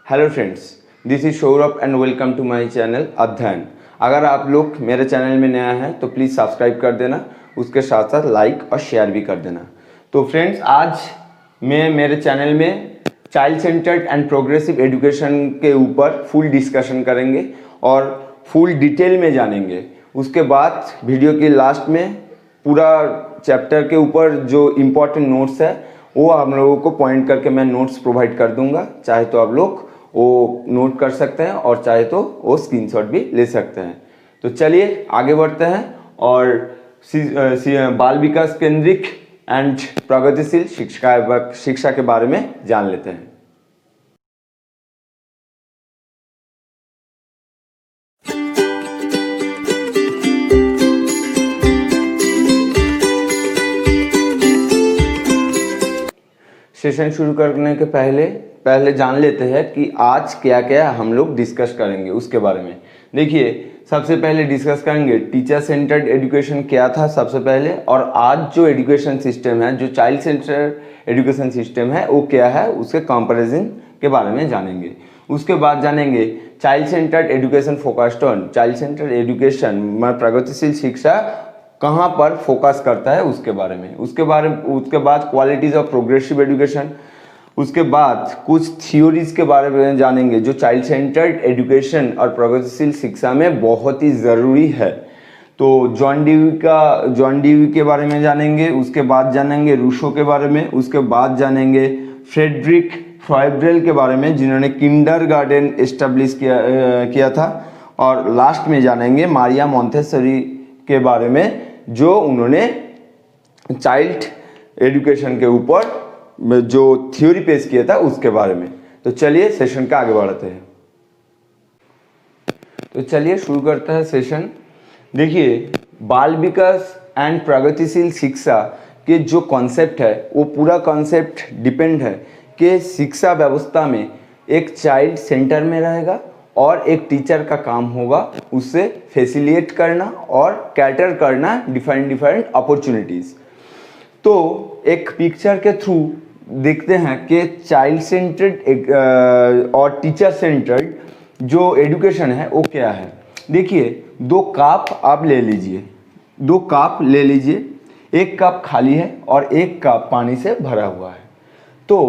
Hello friends, this is Saurabh and welcome to my channel Adhyayan. अगर आप लोग मेरे चैनल में नया है तो प्लीज़ सब्सक्राइब कर देना, उसके साथ साथ लाइक और शेयर भी कर देना। तो फ्रेंड्स, आज मैं मेरे चैनल में child centred and progressive education के ऊपर फुल डिस्कशन करेंगे और फुल डिटेल में जानेंगे। उसके बाद वीडियो के लास्ट में पूरा चैप्टर के ऊपर जो इम्पोर्टेंट नोट्स है वो हम लोगों को पॉइंट करके मैं नोट्स प्रोवाइड कर दूंगा। चाहे तो आप लोग वो नोट कर सकते हैं और चाहे तो वो स्क्रीनशॉट भी ले सकते हैं। तो चलिए आगे बढ़ते हैं और बाल विकास केंद्रित एंड प्रगतिशील शिक्षा के बारे में जान लेते हैं। सेशन शुरू करने के पहले जान लेते हैं कि आज क्या क्या हम लोग डिस्कस करेंगे उसके बारे में। देखिए, सबसे पहले डिस्कस करेंगे टीचर सेंटर्ड एजुकेशन क्या था सबसे पहले, और आज जो एजुकेशन सिस्टम है, जो चाइल्ड सेंटर्ड एजुकेशन सिस्टम है वो क्या है, उसके कंपैरिजन के बारे में जानेंगे। उसके बाद जानेंगे child centred education focused on, child centred education प्रगतिशील शिक्षा कहाँ पर फोकस करता है उसके बारे में। उसके बाद क्वालिटीज ऑफ प्रोग्रेसिव एजुकेशन। उसके बाद कुछ थियोरीज के बारे में जानेंगे जो चाइल्ड सेंटर्ड एजुकेशन और प्रगतिशील शिक्षा में बहुत ही ज़रूरी है। तो जॉन डीवी के बारे में जानेंगे। उसके बाद जानेंगे रूसो के बारे में। उसके बाद जानेंगे फ्रेडरिक फ्राइब्रेल के बारे में जिन्होंने किंडरगार्टन एस्टेब्लिश किया था। और लास्ट में जानेंगे मारिया मोंटेसरी के बारे में जो उन्होंने चाइल्ड एजुकेशन के ऊपर जो थ्योरी पेश किया था उसके बारे में। तो चलिए सेशन का आगे बढ़ाते हैं। तो चलिए शुरू करते हैं सेशन। देखिए, बाल विकास एंड प्रगतिशील शिक्षा के जो कॉन्सेप्ट है वो पूरा कॉन्सेप्ट डिपेंड है कि शिक्षा व्यवस्था में एक चाइल्ड सेंटर में रहेगा और एक टीचर का काम होगा उससे फैसिलिटेट करना और कैटर करना डिफरेंट अपॉर्चुनिटीज़। तो एक पिक्चर के थ्रू देखते हैं कि चाइल्ड सेंटर्ड और टीचर सेंटर्ड जो एजुकेशन है वो क्या है। देखिए, दो कप आप ले लीजिए, एक कप खाली है और एक कप पानी से भरा हुआ है। तो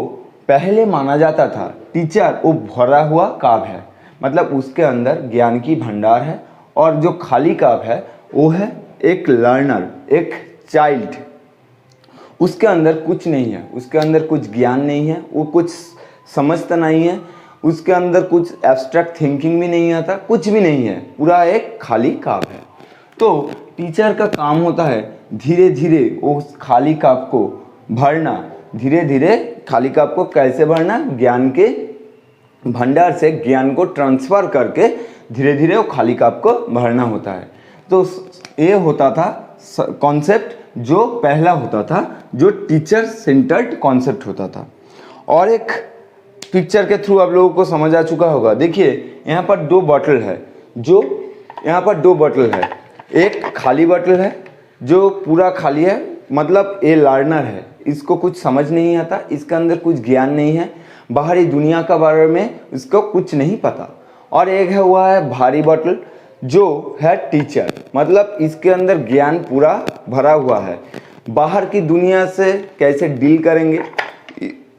पहले माना जाता था टीचर वो भरा हुआ कप है, मतलब उसके अंदर ज्ञान की भंडार है, और जो खाली कप है वो है एक लर्नर, एक चाइल्ड। उसके अंदर कुछ नहीं है, उसके अंदर कुछ ज्ञान नहीं है, वो कुछ समझता नहीं है, उसके अंदर कुछ एब्स्ट्रैक्ट थिंकिंग भी नहीं आता, कुछ भी नहीं है, पूरा एक खाली कप है। तो टीचर का काम होता है धीरे धीरे उस खाली कप को भरना। धीरे धीरे खाली कप को कैसे भरना, ज्ञान के भंडार से ज्ञान को ट्रांसफर करके धीरे धीरे वो खाली कप को भरना होता है। तो ये होता था कॉन्सेप्ट जो पहला होता था, जो टीचर सेंटर्ड कॉन्सेप्ट होता था। और एक पिक्चर के थ्रू आप लोगों को समझ आ चुका होगा। देखिए, यहाँ पर दो बॉटल है, एक खाली बॉटल है जो पूरा खाली है, मतलब ये लर्नर है, इसको कुछ समझ नहीं आता, इसके अंदर कुछ ज्ञान नहीं है, बाहरी दुनिया का बारे में इसको कुछ नहीं पता। और एक है हुआ है भारी बॉटल जो है टीचर, मतलब इसके अंदर ज्ञान पूरा भरा हुआ है, बाहर की दुनिया से कैसे डील करेंगे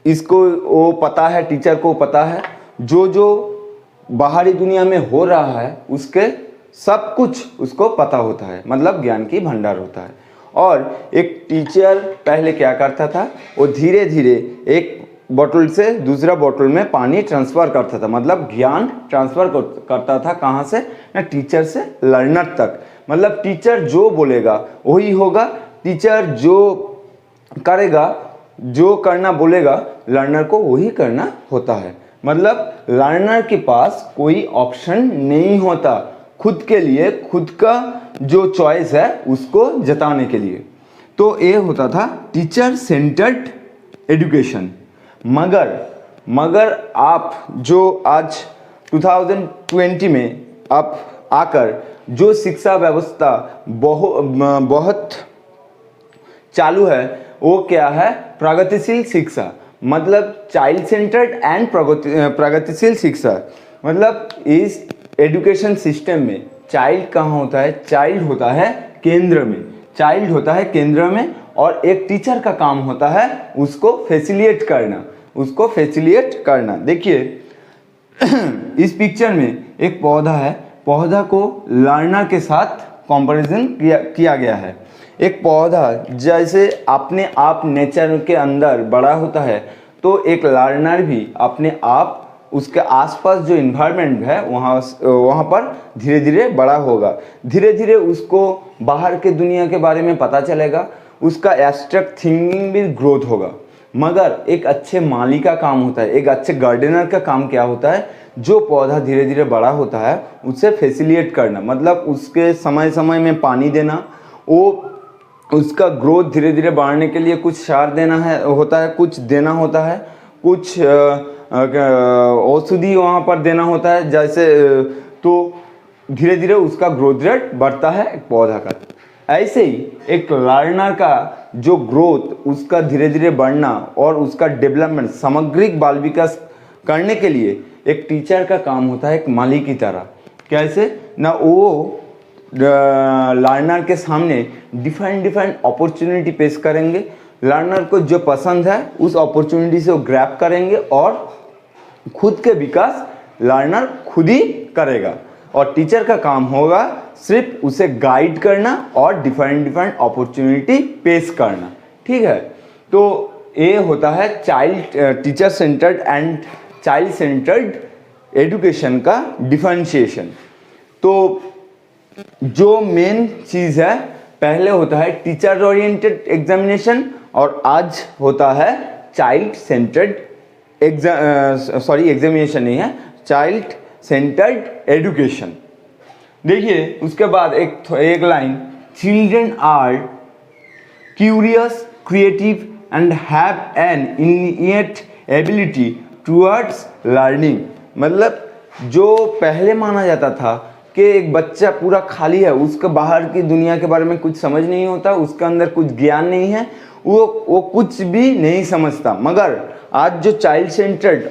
इसको वो पता है, टीचर को पता है, जो बाहरी दुनिया में हो रहा है उसके सब कुछ उसको पता होता है, मतलब ज्ञान की भंडार होता है। और एक टीचर पहले क्या करता था, वो धीरे धीरे एक बोतल से दूसरा बोतल में पानी ट्रांसफ़र करता था, मतलब ज्ञान ट्रांसफ़र करता था। कहाँ से ना, टीचर से लर्नर तक, मतलब टीचर जो बोलेगा वही होगा, टीचर जो करेगा, जो करना बोलेगा लर्नर को वही करना होता है। मतलब लर्नर के पास कोई ऑप्शन नहीं होता खुद के लिए, खुद का जो चॉइस है उसको जताने के लिए। तो ये होता था टीचर सेंटर्ड एजुकेशन। मगर आप जो आज 2020 में आप आकर जो शिक्षा व्यवस्था बहुत चालू है वो क्या है, प्रगतिशील शिक्षा। मतलब चाइल्ड सेंटर्ड एंड प्रगतिशील शिक्षा। मतलब इस एजुकेशन सिस्टम में चाइल्ड कहाँ होता है, चाइल्ड होता है केंद्र में, चाइल्ड होता है केंद्र में, और एक टीचर का काम होता है उसको फैसिलिटेट करना, उसको फैसिलिटेट करना। देखिए इस पिक्चर में एक पौधा है, पौधा को लर्नर के साथ कंपैरिजन किया गया है। एक पौधा जैसे अपने आप नेचर के अंदर बड़ा होता है, तो एक लर्नर भी अपने आप उसके आसपास जो इन्वायरमेंट है वहाँ पर धीरे धीरे बड़ा होगा, धीरे धीरे उसको बाहर के दुनिया के बारे में पता चलेगा, उसका एब्स्ट्रैक्ट थिंकिंग भी ग्रोथ होगा। मगर एक अच्छे माली का काम होता है, एक अच्छे गार्डनर का काम क्या होता है, जो पौधा धीरे धीरे बड़ा होता है उसे फैसिलिटेट करना, मतलब उसके समय समय में पानी देना, वो उसका ग्रोथ धीरे धीरे बढ़ने के लिए कुछ सार देना होता है, कुछ देना होता है, कुछ औषधि वहाँ पर देना होता है, जैसे तो धीरे धीरे उसका ग्रोथ रेट बढ़ता है एक पौधा का। ऐसे ही एक लर्नर का जो ग्रोथ, उसका धीरे धीरे बढ़ना और उसका डेवलपमेंट, सामग्रिक बाल विकास करने के लिए एक टीचर का काम होता है एक माली की तरह। कैसे ना, वो लर्नर के सामने डिफरेंट अपॉर्चुनिटी पेश करेंगे, लर्नर को जो पसंद है उस अपॉर्चुनिटी से वो ग्रैब करेंगे और खुद के विकास लर्नर खुद ही करेगा, और टीचर का काम होगा सिर्फ उसे गाइड करना और डिफरेंट अपॉर्चुनिटी पेश करना। ठीक है, तो ये होता है child teacher centred and child centred education का डिफरेंशिएशन। तो जो मेन चीज़ है, पहले होता है टीचर ओरिएंटेड एग्जामिनेशन और आज होता है चाइल्ड सेंटर्ड एग्जामिनेशन नहीं है, चाइल्ड सेंटर्ड एजुकेशन। देखिए उसके बाद एक line, children are curious, creative and have an innate ability towards learning. मतलब जो पहले माना जाता था कि एक बच्चा पूरा खाली है, उसके बाहर की दुनिया के बारे में कुछ समझ नहीं होता, उसके अंदर कुछ ज्ञान नहीं है, वो कुछ भी नहीं समझता। मगर आज जो चाइल्ड सेंटर्ड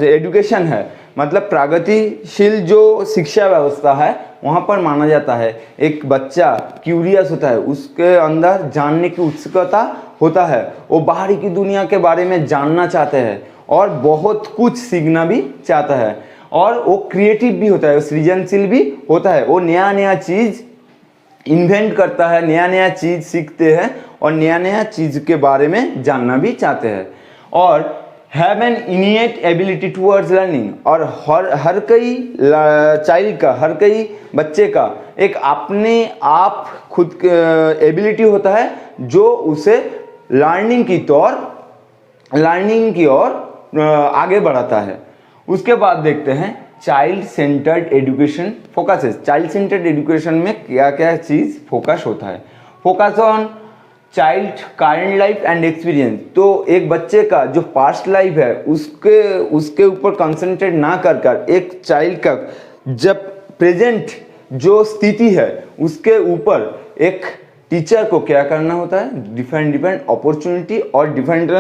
एजुकेशन है, मतलब प्रगतिशील जो शिक्षा व्यवस्था है, वहाँ पर माना जाता है एक बच्चा क्यूरियस होता है, उसके अंदर जानने की उत्सुकता होता है, वो बाहरी की दुनिया के बारे में जानना चाहते हैं और बहुत कुछ सीखना भी चाहता है, और वो क्रिएटिव भी होता है, सृजनशील भी होता है, वो नया नया चीज़ इन्वेंट करता है, नया नया चीज़ सीखते हैं और नया नया चीज़ के बारे में जानना भी चाहते हैं, और have an innate ability towards learning. और हर कई चाइल्ड का, हर कई बच्चे का एक अपने आप खुद एबिलिटी होता है जो उसे लर्निंग की ओर आगे बढ़ाता है। उसके बाद देखते हैं child centred education focuses. Child centred education में क्या क्या चीज़ फोकस होता है, focus on child current life and experience. तो एक बच्चे का जो पास्ट लाइफ है उसके ऊपर कंसंट्रेट ना कर एक चाइल्ड का जब प्रेजेंट जो स्थिति है उसके ऊपर एक टीचर को क्या करना होता है, डिफरेंट अपॉर्चुनिटी और डिफरेंट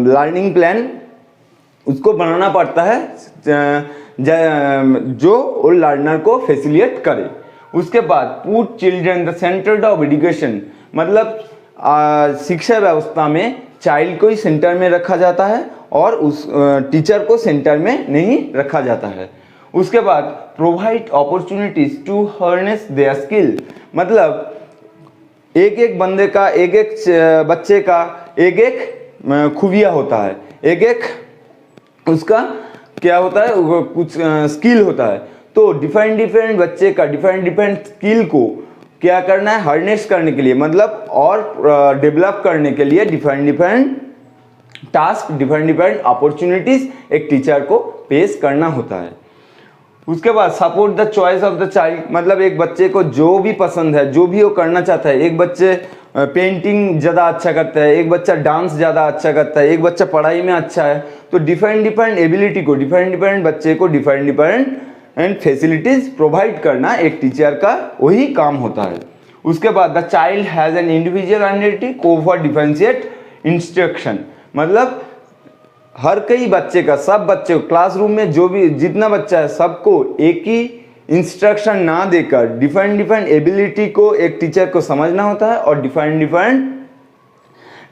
लर्निंग प्लान उसको बनाना पड़ता है जो लर्नर को फैसिलिटेट करे। उसके बाद put children the centre of education, मतलब शिक्षा व्यवस्था में चाइल्ड को ही सेंटर में रखा जाता है और उस टीचर को सेंटर में नहीं रखा जाता है। उसके बाद provide opportunities to harness their skill, मतलब एक बंदे का, एक बच्चे का एक खूबिया होता है, एक उसका क्या होता है, कुछ स्किल होता है। तो डिफरेंट बच्चे का डिफरेंट स्किल को क्या करना है, हार्नेस करने के लिए, मतलब और डेवलप करने के लिए डिफरेंट टास्क, डिफरेंट अपॉर्चुनिटीज एक टीचर को पेश करना होता है। उसके बाद support the choice of the child, मतलब एक बच्चे को जो भी पसंद है, जो भी वो करना चाहता है, एक बच्चे पेंटिंग ज़्यादा अच्छा करता है, एक बच्चा डांस ज़्यादा अच्छा करता है, एक बच्चा पढ़ाई में अच्छा है, तो डिफरेंट एबिलिटी को, डिफरेंट बच्चे को डिफरेंट एंड फैसिलिटीज प्रोवाइड करना एक टीचर का वही काम होता है। उसके बाद the child has an individual identity को फॉर डिफरेंशिएट इंस्ट्रक्शन, मतलब हर कई बच्चे का, सब बच्चे को क्लासरूम में जो भी जितना बच्चा है सबको एक ही इंस्ट्रक्शन ना देकर डिफरेंट डिफरेंट एबिलिटी को एक टीचर को समझना होता है और डिफरेंट डिफरेंट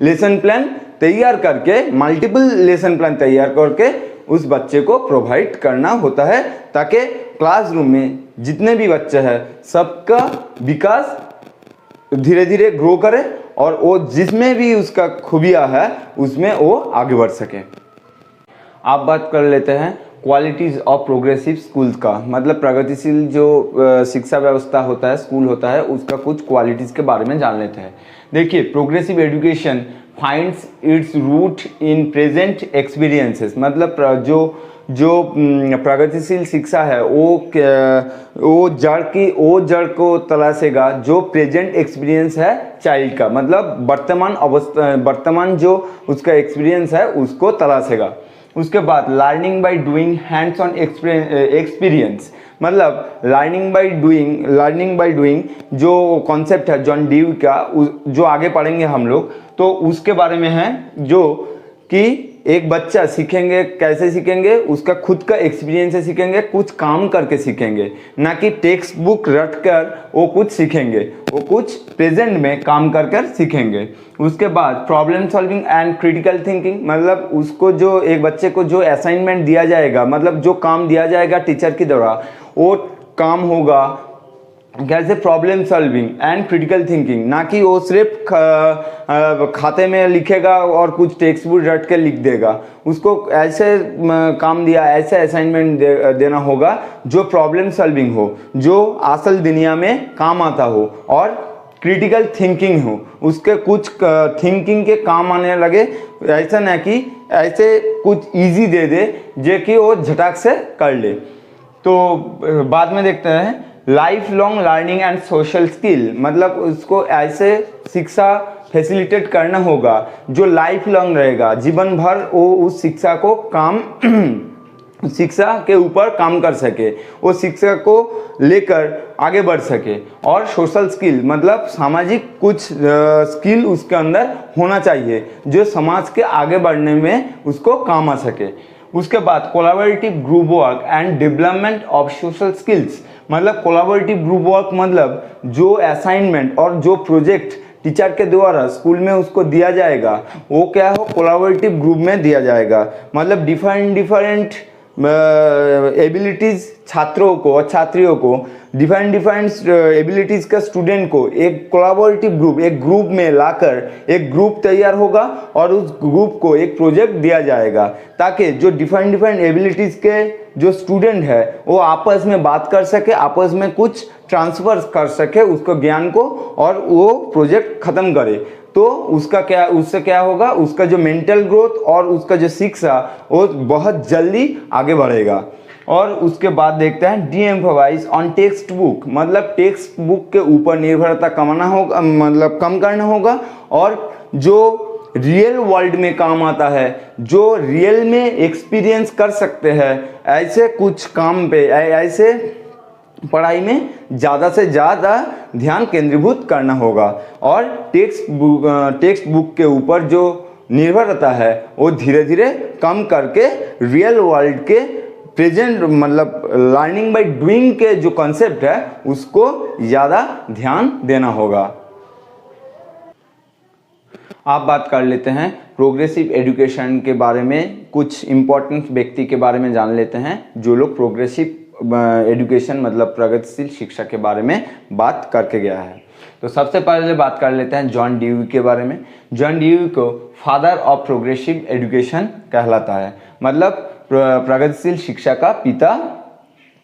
लेसन प्लान तैयार करके, मल्टीपल लेसन प्लान तैयार करके उस बच्चे को प्रोवाइड करना होता है, ताकि क्लासरूम में जितने भी बच्चे हैं सबका विकास धीरे धीरे ग्रो करे और वो जिसमें भी उसका खूबियाँ है उसमें वो आगे बढ़ सके। आप बात कर लेते हैं क्वालिटीज़ ऑफ प्रोग्रेसिव स्कूल्स का, मतलब प्रगतिशील जो शिक्षा व्यवस्था होता है, स्कूल होता है, उसका कुछ क्वालिटीज़ के बारे में जान लेते हैं। देखिए, progressive education finds its root in present experiences, मतलब जो प्रगतिशील शिक्षा है वो जड़ को तलाशेगा जो प्रेजेंट एक्सपीरियंस है चाइल्ड का, मतलब वर्तमान जो उसका एक्सपीरियंस है उसको तलाशेगा। उसके बाद learning by doing, hands on experience, मतलब लर्निंग बाय डूइंग जो कॉन्सेप्ट है जॉन ड्यूई का, जो आगे पढ़ेंगे हम लोग, तो उसके बारे में है जो कि एक बच्चा सीखेंगे, कैसे सीखेंगे, उसका खुद का एक्सपीरियंस से सीखेंगे, कुछ काम करके सीखेंगे, ना कि टेक्स्ट बुक रट कर वो कुछ सीखेंगे, वो कुछ प्रेजेंट में काम कर कर सीखेंगे। उसके बाद problem solving and critical thinking, मतलब उसको जो एक बच्चे को जो असाइनमेंट दिया जाएगा, मतलब जो काम दिया जाएगा टीचर के द्वारा, वो काम होगा कैसे, problem solving and critical thinking, ना कि वो सिर्फ खाते में लिखेगा और कुछ टेक्स्ट बुक रट के लिख देगा। उसको ऐसे काम दिया, ऐसे असाइनमेंट देना होगा जो प्रॉब्लम सॉल्विंग हो, जो असल दुनिया में काम आता हो और क्रिटिकल थिंकिंग हो, उसके कुछ थिंकिंग के काम आने लगे। ऐसा ना कि ऐसे कुछ इजी दे दे जो कि वो झटक से कर ले। तो बाद में देखते हैं life long learning and social skill, मतलब उसको ऐसे शिक्षा फैसिलिटेट करना होगा जो लाइफ लॉन्ग रहेगा, जीवन भर वो उस शिक्षा को शिक्षा के ऊपर काम कर सके, वो शिक्षा को लेकर आगे बढ़ सके। और सोशल स्किल, मतलब सामाजिक कुछ स्किल उसके अंदर होना चाहिए जो समाज के आगे बढ़ने में उसको काम आ सके। उसके बाद collaborative group work and development of social skills, मतलब कोलैबोरेटिव ग्रुप वर्क मतलब जो असाइनमेंट और जो प्रोजेक्ट टीचर के द्वारा स्कूल में उसको दिया जाएगा वो क्या हो, कोलैबोरेटिव ग्रुप में दिया जाएगा, मतलब डिफरेंट एबिलिटीज़ छात्रों को और छात्रियों को, डिफरेंट एबिलिटीज़ का स्टूडेंट को एक कोलैबोरेटिव ग्रुप, एक ग्रुप में लाकर एक ग्रुप तैयार होगा और उस ग्रुप को एक प्रोजेक्ट दिया जाएगा, ताकि जो डिफरेंट एबिलिटीज़ के जो स्टूडेंट है वो आपस में बात कर सके, आपस में कुछ ट्रांसफर कर सके उसको ज्ञान को, और वो प्रोजेक्ट ख़त्म करे। तो उससे क्या होगा, उसका जो मेंटल ग्रोथ और उसका जो शिक्षा वो बहुत जल्दी आगे बढ़ेगा। और उसके बाद देखते हैं de emphasise on text book, मतलब टेक्स्ट बुक के ऊपर निर्भरता कमाना होगा, मतलब कम करना होगा, और जो रियल वर्ल्ड में काम आता है, जो रियल में एक्सपीरियंस कर सकते हैं, ऐसे कुछ काम पे, ऐसे पढ़ाई में ज़्यादा से ज़्यादा ध्यान केंद्रीभूत करना होगा। और टेक्स्ट बुक के ऊपर जो निर्भरता है वो धीरे धीरे कम करके रियल वर्ल्ड के प्रेजेंट, मतलब लर्निंग बाय डूइंग के जो कॉन्सेप्ट है उसको ज़्यादा ध्यान देना होगा। आप बात कर लेते हैं प्रोग्रेसिव एजुकेशन के बारे में, कुछ इम्पोर्टेंट व्यक्ति के बारे में जान लेते हैं जो लोग प्रोग्रेसिव एजुकेशन मतलब प्रगतिशील शिक्षा के बारे में बात करके गया है। तो सबसे पहले बात कर लेते हैं जॉन ड्यूई के बारे में। जॉन ड्यूई को फादर ऑफ प्रोग्रेसिव एजुकेशन कहलाता है, मतलब प्रगतिशील शिक्षा का पिता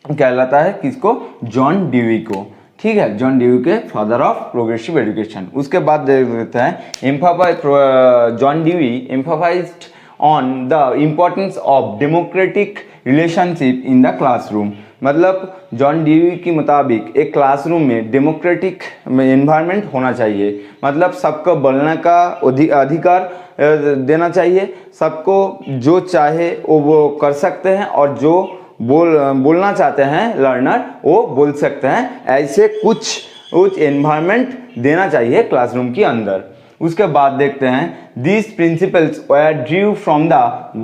कहलाता है किसको, जॉन ड्यूई को। ठीक है, जॉन ड्यूई के फादर ऑफ प्रोग्रेसिव एजुकेशन। उसके बाद देख लेते हैं John Dewey emphasized on the importance of democratic relationship in the classroom, मतलब जॉन ड्यूई के मुताबिक एक क्लासरूम में डेमोक्रेटिक एनवायरनमेंट होना चाहिए, मतलब सबको बोलने का अधिकार देना चाहिए, सबको जो चाहे वो कर सकते हैं और जो बोलना चाहते हैं लर्नर वो बोल सकते हैं, ऐसे कुछ एनवायरनमेंट देना चाहिए क्लासरूम के अंदर। उसके बाद देखते हैं these principles were drew from the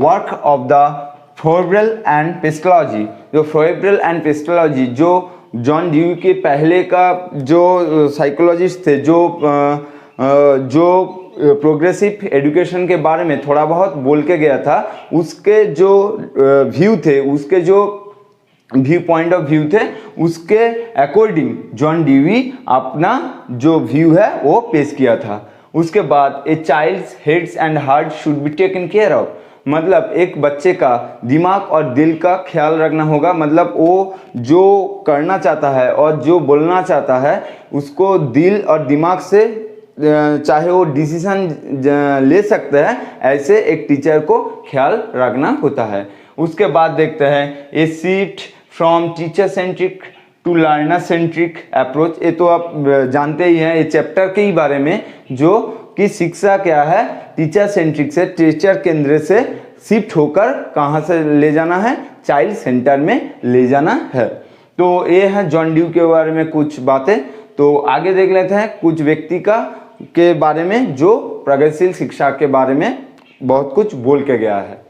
work of the Froebel and Pestalozzi. जो फ्रोइबल एंड पेस्टोलॉजी जो जॉन ड्यू के पहले का जो साइकोलॉजिस्ट थे, जो प्रोग्रेसिव एजुकेशन के बारे में थोड़ा बहुत बोल के गया था, उसके जो व्यू थे, उसके जो पॉइंट ऑफ व्यू थे, उसके अकॉर्डिंग जॉन ड्यूई अपना जो व्यू है वो पेश किया था। उसके बाद a child's heads and heart should be taken care of, मतलब एक बच्चे का दिमाग और दिल का ख्याल रखना होगा। मतलब वो जो करना चाहता है और जो बोलना चाहता है उसको दिल और दिमाग से चाहे वो डिसीजन ले सकते हैं, ऐसे एक टीचर को ख्याल रखना होता है। उसके बाद देखते हैं a shift from teacher centric to learner centric approach. ये तो आप जानते ही हैं, ये चैप्टर के ही बारे में, जो कि शिक्षा क्या है, टीचर सेंट्रिक से, टीचर केंद्र से शिफ्ट होकर कहाँ से ले जाना है, चाइल्ड सेंटर में ले जाना है। तो ये है जॉन ड्यू के बारे में कुछ बातें। तो आगे देख लेते हैं कुछ व्यक्ति के बारे में जो प्रगतिशील शिक्षा के बारे में बहुत कुछ बोल के गया है।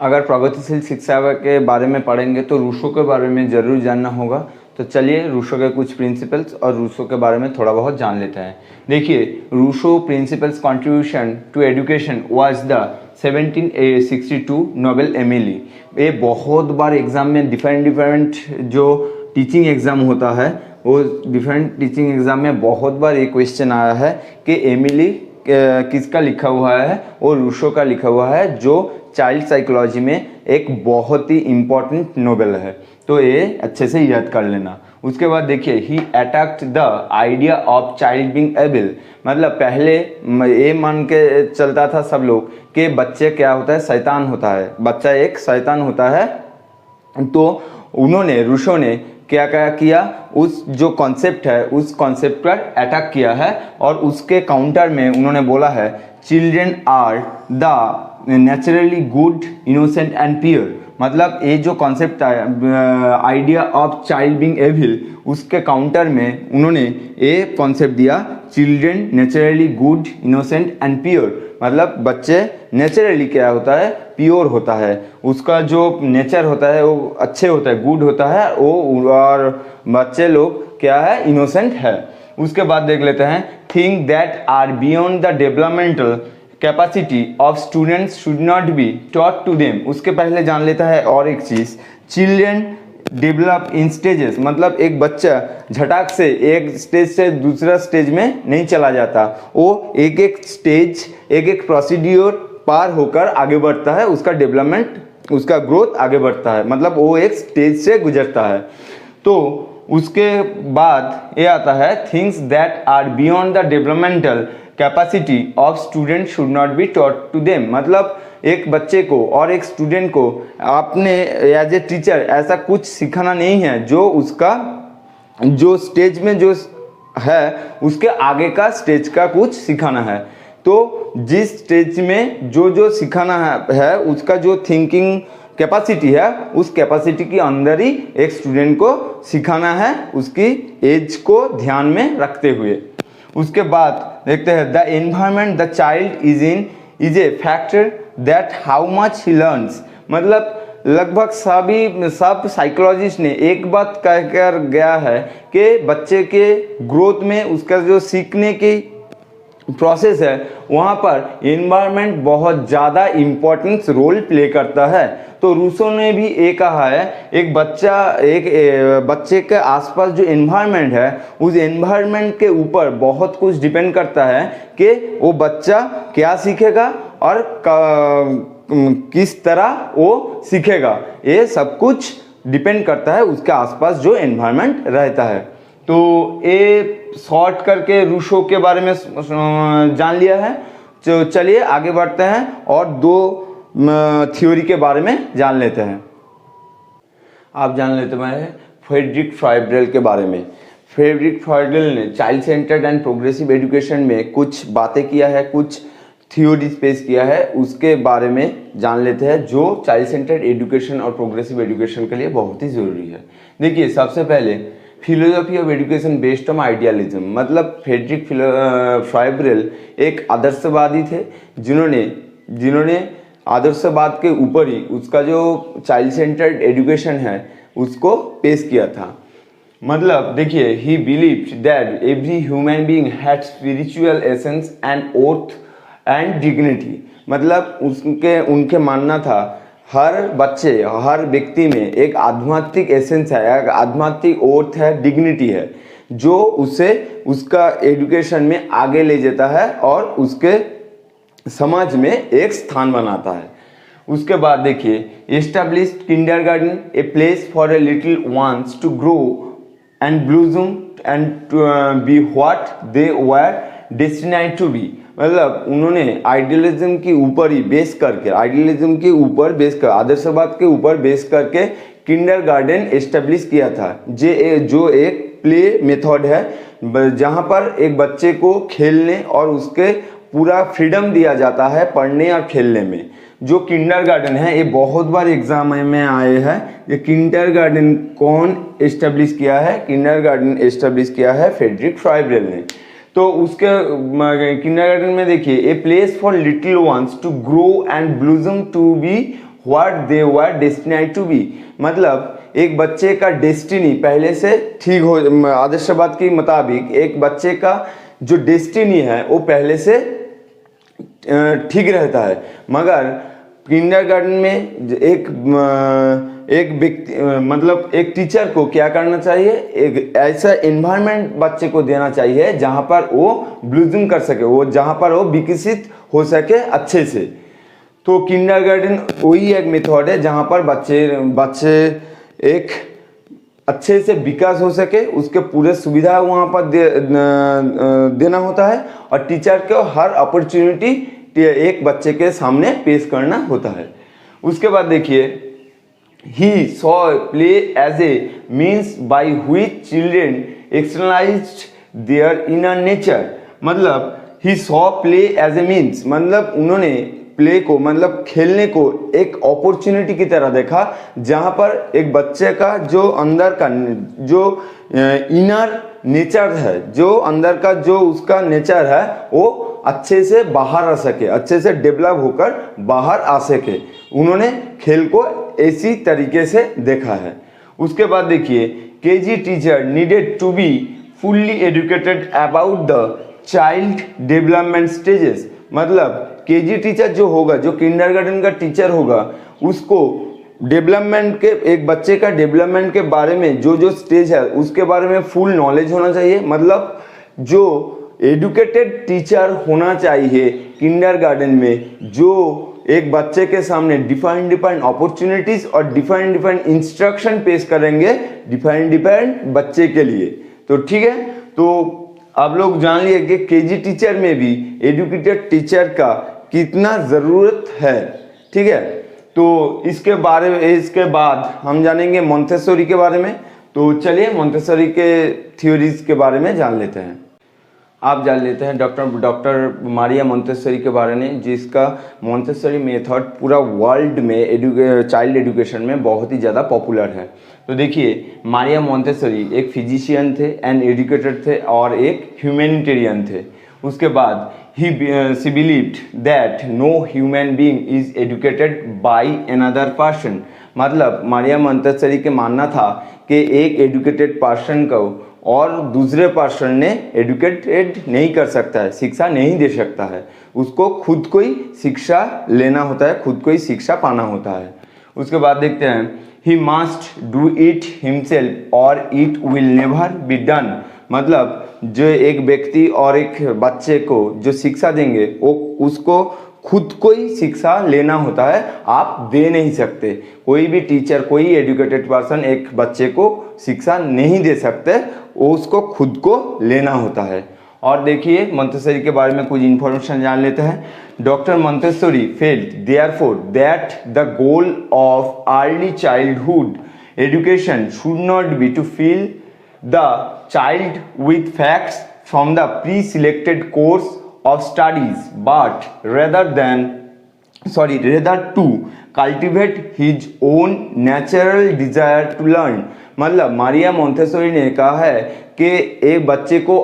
अगर प्रगतिशील शिक्षा के बारे में पढ़ेंगे तो रूसो के बारे में ज़रूर जानना होगा। तो चलिए रूसो के कुछ प्रिंसिपल्स और रूसो के बारे में थोड़ा बहुत जान लेते हैं। देखिए, Rousseau principles contribution to education was the 1762 novel Emile. ये बहुत बार एग्जाम में डिफरेंट जो टीचिंग एग्ज़ाम होता है, वो डिफरेंट टीचिंग एग्ज़ाम में बहुत बार ये क्वेश्चन आया है कि एमिली किसका लिखा हुआ है, और रूसो का लिखा हुआ है, जो चाइल्ड साइकोलॉजी में एक बहुत ही इम्पॉर्टेंट नोवेल है। तो ये अच्छे से याद कर लेना। उसके बाद देखिए, he attacked the idea of child being able. मतलब पहले ये मान के चलता था सब लोग कि बच्चे क्या होता है, शैतान होता है, बच्चा एक शैतान होता है। तो उन्होंने, रूसो ने क्या क्या किया, उस जो कॉन्सेप्ट है उस कॉन्सेप्ट पर अटैक किया है, और उसके काउंटर में उन्होंने बोला है children are the naturally good, innocent and pure. मतलब ये जो कॉन्सेप्ट आया, idea of child being evil, उसके काउंटर में उन्होंने ये कॉन्सेप्ट दिया, children naturally good, innocent and pure. मतलब बच्चे नेचुरली क्या होता है, प्योर होता है, उसका जो नेचर होता है वो अच्छे होता है, गुड होता है वो, और बच्चे लोग क्या है, इनोसेंट है। उसके बाद देख लेते हैं thing that are beyond the developmental capacity of students should not be taught to them. उसके पहले जान लेता है और एक चीज़, चिल्ड्रन डेवलप इन स्टेजेस। मतलब एक बच्चा झटाक से एक स्टेज से दूसरा स्टेज में नहीं चला जाता, वो एक एक स्टेज, एक एक प्रोसीड्योर पार होकर आगे बढ़ता है, उसका डेवलपमेंट, उसका ग्रोथ आगे बढ़ता है। मतलब वो एक स्टेज से गुजरता है। तो उसके बाद ये आता है things that are beyond the developmental capacity of student should not be taught to them. मतलब एक बच्चे को और एक स्टूडेंट को आपने एज ए टीचर ऐसा कुछ सिखाना नहीं है जो उसका जो स्टेज में जो है उसके आगे का स्टेज का कुछ सिखाना है। तो जिस स्टेज में जो सिखाना है उसका जो थिंकिंग कैपेसिटी है, उस कैपेसिटी के अंदर ही एक स्टूडेंट को सिखाना है, उसकी एज को ध्यान में रखते हुए। उसके बाद देखते हैं the environment the child is in is a factor that how much he learns. मतलब लगभग सब साइकोलॉजिस्ट ने एक बात कहकर गया है कि बच्चे के ग्रोथ में उसका जो सीखने की प्रोसेस है वहाँ पर एनवायरनमेंट बहुत ज़्यादा इम्पोर्टेंस रोल प्ले करता है। तो रूसो ने भी ये कहा है एक बच्चे के आसपास जो एनवायरनमेंट है उस एनवायरनमेंट के ऊपर बहुत कुछ डिपेंड करता है कि वो बच्चा क्या सीखेगा और किस तरह वो सीखेगा। ये सब कुछ डिपेंड करता है उसके आसपास जो एनवायरनमेंट रहता है। तो ये शॉर्ट करके रूसो के बारे में जान लिया है। तो चलिए आगे बढ़ते हैं और दो थ्योरी के बारे में जान लेते हैं। आप जान लेते हैं फ्रेडरिक फ्राइब्रेल के बारे में। फ्रेडरिक फ्राइब्रेल ने child centred and progressive education में कुछ बातें किया है, कुछ थ्योरीज पेश किया है, उसके बारे में जान लेते हैं जो चाइल्ड सेंटर्ड एजुकेशन और प्रोग्रेसिव एजुकेशन के लिए बहुत ही ज़रूरी है। देखिए सबसे पहले philosophy of education based on idealism, मतलब फ्रेडरिक फ्राइब्रेल एक आदर्शवादी थे जिन्होंने आदर्शवाद के ऊपर ही उसका जो चाइल्ड सेंटर्ड एजुकेशन है उसको पेश किया था। मतलब देखिए, ही believed that every human being had spiritual essence and oath and dignity, मतलब उनके मानना था हर बच्चे, हर व्यक्ति में एक आध्यात्मिक एसेंस है, एक आध्यात्मिक ओथ है, डिग्निटी है, जो उसे उसका एजुकेशन में आगे ले जाता है और उसके समाज में एक स्थान बनाता है। उसके बाद देखिए, established kindergarten a place for a little ones to grow and blossom and be what they were destined to be, मतलब उन्होंने आइडियलिज्म के ऊपर ही बेस करके, आदर्शवाद के ऊपर बेस करके किंडरगार्टन एस्टेब्लिश किया था, जो एक प्ले मेथड है जहाँ पर एक बच्चे को खेलने और उसके पूरा फ्रीडम दिया जाता है पढ़ने और खेलने में। जो किंडरगार्टन है, ये बहुत बार एग्जाम में आए हैं। ये किंडरगार्टन कौन एस्टेब्लिश किया है? किंडरगार्टन एस्टेब्लिश किया है फ्रेडरिक फ्राइब्रेल ने। तो उसके किंडरगार्टन में देखिए, a place for little ones to grow and blossom to be what they were destined to be, मतलब एक बच्चे का डेस्टिनी पहले से ठीक हो, आदर्शवाद के मुताबिक एक बच्चे का जो डेस्टिनी है वो पहले से ठीक रहता है। मगर किंडरगार्टन में एक व्यक्ति, मतलब एक टीचर को क्या करना चाहिए, एक ऐसा एनवायरनमेंट बच्चे को देना चाहिए जहाँ पर वो ब्लूजम कर सके, वो जहाँ पर वो विकसित हो सके अच्छे से। तो किंडरगार्टन वही एक मेथड है जहाँ पर बच्चे एक अच्छे से विकास हो सके, उसके पूरे सुविधा वहाँ पर देना होता है और टीचर को हर अपॉर्चुनिटी एक बच्चे के सामने पेश करना होता है। उसके बाद देखिए, he saw play as a means by which children externalized their inner nature, मतलब he saw play as a means, मतलब उन्होंने प्ले को, मतलब खेलने को एक अपॉर्चुनिटी की तरह देखा जहाँ पर एक बच्चे का जो अंदर का जो इनर नेचर है, जो अंदर का जो उसका नेचर है वो अच्छे से बाहर आ सके, अच्छे से डेवलप होकर बाहर आ सके। उन्होंने खेल को इसी तरीके से देखा है। उसके बाद देखिए, KG teacher needed to be fully educated about the child development stages, मतलब केजी टीचर जो होगा, जो किंडरगार्टन का टीचर होगा, उसको डेवलपमेंट के, एक बच्चे का डेवलपमेंट के बारे में जो स्टेज है उसके बारे में फुल नॉलेज होना चाहिए। मतलब जो एजुकेटेड टीचर होना चाहिए किंडरगार्टन में, जो एक बच्चे के सामने डिफरेंट अपॉर्चुनिटीज और डिफरेंट इंस्ट्रक्शन पेश करेंगे डिफरेंट बच्चे के लिए। तो ठीक है, तो आप लोग जान लिए कि केजी टीचर में भी एजुकेटेड टीचर का कितना ज़रूरत है। ठीक है, तो इसके बाद हम जानेंगे मोंटेसोरी के बारे में। तो चलिए मोंटेसोरी के थ्योरीज के बारे में जान लेते हैं। आप जान लेते हैं डॉक्टर मारिया मोंटेसोरी के बारे में, जिसका मोंटेसोरी मेथड पूरा वर्ल्ड में चाइल्ड एजुकेशन में बहुत ही ज़्यादा पॉपुलर है। तो देखिए, मारिया मोंटेसोरी एक फिजिशियन थे, एन एजुकेटेड थे और एक ह्यूमैनिटेरियन थे। उसके बाद she believed that no human being is educated by another person, मतलब मारिया मोंटेसोरी के मानना था कि एक एजुकेटेड पर्सन को और दूसरे पर्सन ने एजुकेटेड नहीं कर सकता है, शिक्षा नहीं दे सकता है, उसको खुद को ही शिक्षा लेना होता है, खुद को ही शिक्षा पाना होता है। उसके बाद देखते हैं, he must do it himself और it will never be done, मतलब जो एक व्यक्ति और एक बच्चे को जो शिक्षा देंगे वो उसको खुद को ही शिक्षा लेना होता है, आप दे नहीं सकते। कोई भी टीचर, कोई एजुकेटेड पर्सन एक बच्चे को शिक्षा नहीं दे सकते, वो उसको खुद को लेना होता है। और देखिए मोंटेसोरी के बारे में कुछ इंफॉर्मेशन जान लेते हैं। Doctor Montessori felt therefore that the goal of early childhood education should not be to fill the child with facts from the pre selected course of studies, but rather to cultivate his own natural desire to learn, मतलब Maria Montessori ने कहा है कि एक बच्चे को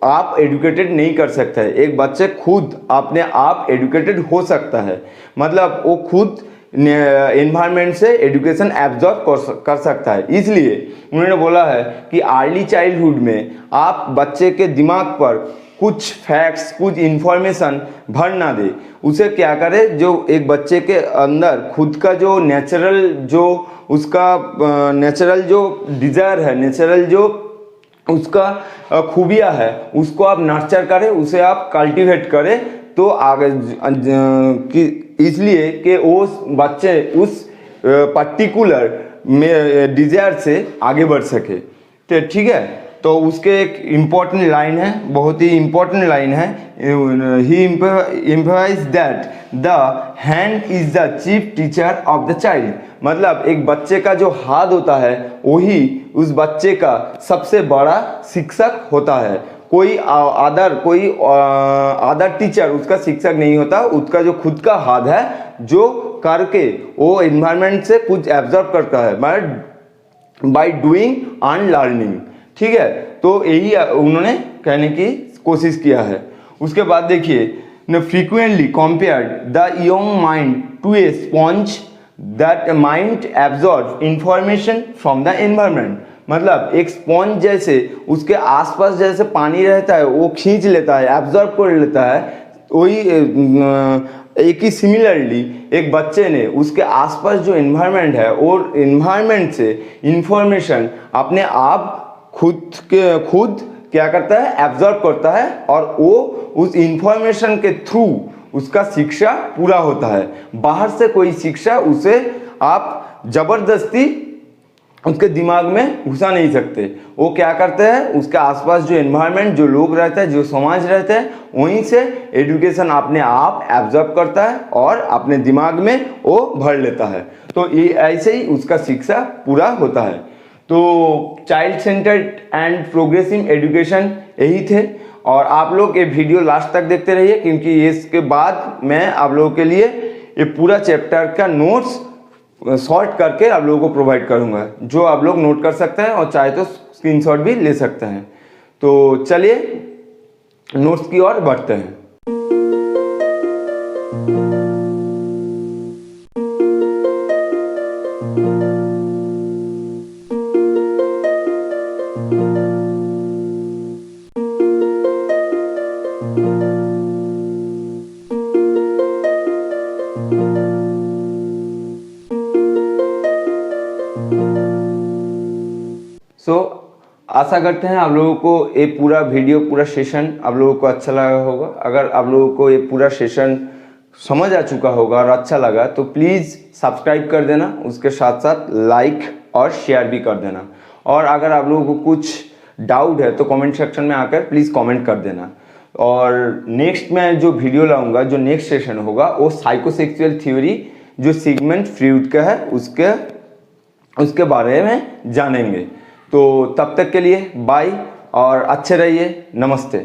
आप educated नहीं कर सकते हैं, एक बच्चे खुद अपने आप एडुकेटेड हो सकता है, मतलब वो खुद एनवायरनमेंट से एजुकेशन एब्जॉर्ब कर सकता है। इसलिए उन्होंने बोला है कि अर्ली चाइल्डहुड में आप बच्चे के दिमाग पर कुछ फैक्ट्स, कुछ इंफॉर्मेशन भर ना दे, उसे क्या करे, जो एक बच्चे के अंदर खुद का जो नेचुरल जो उसका नेचुरल जो डिज़ायर है, नेचुरल जो उसका खूबियाँ है, उसको आप नर्चर करें, उसे आप कल्टीवेट करें, तो आगे इसलिए कि उस बच्चे उस पर्टिकुलर में डिज़ायर से आगे बढ़ सके। तो ठीक है, तो उसके एक इम्पॉर्टेंट लाइन है, बहुत ही इम्पॉर्टेंट लाइन है, he emphasize that the hand is the chief teacher of the child. मतलब एक बच्चे का जो हाथ होता है वही उस बच्चे का सबसे बड़ा शिक्षक होता है। कोई अदर टीचर उसका शिक्षक नहीं होता, उसका जो खुद का हाथ है जो करके वो एनवायरनमेंट से कुछ एब्जॉर्ब करता है बाय डूइंग एंड लर्निंग। ठीक है, तो यही उन्होंने कहने की कोशिश किया है। उसके बाद देखिए, frequently compared the young mind to a sponge that mind absorb information from the environment. मतलब एक स्पॉन्ज जैसे उसके आसपास जैसे पानी रहता है वो खींच लेता है, एब्जॉर्ब कर लेता है, वही एक ही सिमिलरली एक बच्चे ने उसके आसपास जो एनवायरनमेंट है और एनवायरनमेंट से इंफॉर्मेशन अपने आप खुद क्या करता है, एब्जॉर्ब करता है, और वो उस इंफॉर्मेशन के थ्रू उसका शिक्षा पूरा होता है। बाहर से कोई शिक्षा उसे आप जबरदस्ती उसके दिमाग में घुसा नहीं सकते। वो क्या करते हैं, उसके आसपास जो एनवायरनमेंट, जो लोग रहते हैं, जो समाज रहते हैं, वहीं से एजुकेशन अपने आप एब्जॉर्ब करता है और अपने दिमाग में वो भर लेता है। तो ये ऐसे ही उसका शिक्षा पूरा होता है। तो child centred and progressive education यही थे, और आप लोग ये वीडियो लास्ट तक देखते रहिए, क्योंकि इसके बाद मैं आप लोगों के लिए ये पूरा चैप्टर का नोट्स शॉर्ट करके आप लोगों को प्रोवाइड करूंगा, जो आप लोग नोट कर सकते हैं और चाहे तो स्क्रीनशॉट भी ले सकते हैं। तो चलिए नोट्स की ओर बढ़ते हैं। आशा करते हैं आप लोगों को ये पूरा वीडियो, पूरा सेशन आप लोगों को अच्छा लगा होगा। अगर आप लोगों को ये पूरा सेशन समझ आ चुका होगा और अच्छा लगा तो प्लीज़ सब्सक्राइब कर देना, उसके साथ साथ लाइक और शेयर भी कर देना। और अगर आप लोगों को कुछ डाउट है तो कमेंट सेक्शन में आकर प्लीज़ कमेंट कर देना। और नेक्स्ट मैं जो वीडियो लाऊंगा, जो नेक्स्ट सेशन होगा, वो साइकोसेक्सुअल थ्योरी जो सिगमंड फ्रॉइड का है उसके बारे में जानेंगे। तो तब तक के लिए बाय और अच्छे रहिए, नमस्ते।